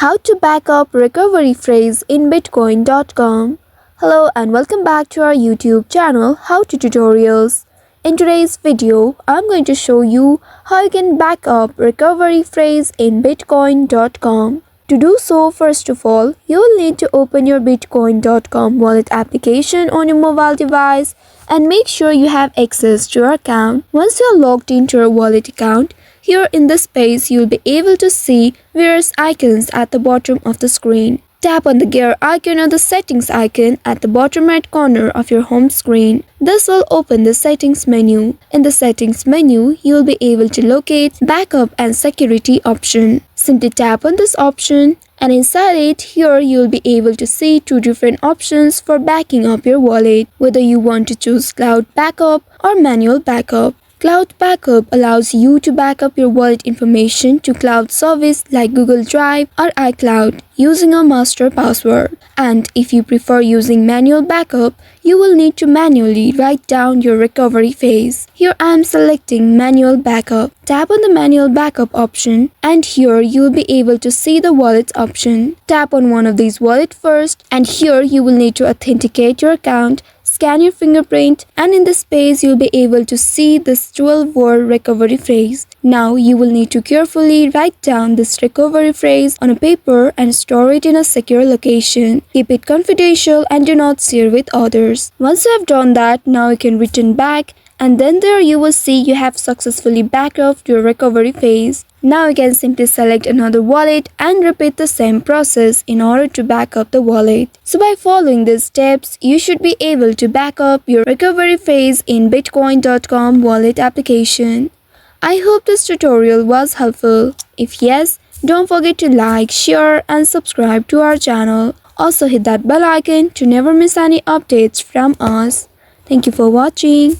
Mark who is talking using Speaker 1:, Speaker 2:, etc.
Speaker 1: How to backup recovery phrase in bitcoin.com. Hello and welcome back to our YouTube channel How to Tutorials. In today's video, I'm going to show you how you can backup recovery phrase in bitcoin.com. To do so, first of all, you will need to open your bitcoin.com wallet application on your mobile device and make sure you have access to your account. Once you are logged into your wallet account, here in this page, you will be able to see various icons at the bottom of the screen. Tap on the gear icon or the settings icon at the bottom right corner of your home screen. This will open the settings menu. In the settings menu, you will be able to locate backup and security option. Simply tap on this option and inside it, here you will be able to see two different options for backing up your wallet, whether you want to choose cloud backup or manual backup. Cloud backup allows you to back up your wallet information to cloud service like Google Drive or iCloud using a master password. And if you prefer using manual backup, you will need to manually write down your recovery phrase. Here I am selecting manual backup. Tap on the manual backup option and here you will be able to see the wallets option. Tap on one of these wallets first and here you will need to authenticate your account. Scan your fingerprint and in this page you'll be able to see this 12-word recovery phrase. Now you will need to carefully write down this recovery phrase on a paper and store it in a secure location. Keep it confidential and do not share with others. Once you have done that, now you can return back and then there you will see you have successfully backed up your recovery phrase. Now you can simply select another wallet and repeat the same process in order to back up the wallet. So by following these steps, you should be able to back up your recovery phrase in bitcoin.com wallet application. I hope this tutorial was helpful. If yes, don't forget to like, share and subscribe to our channel. Also hit that bell icon to never miss any updates from us. Thank you for watching.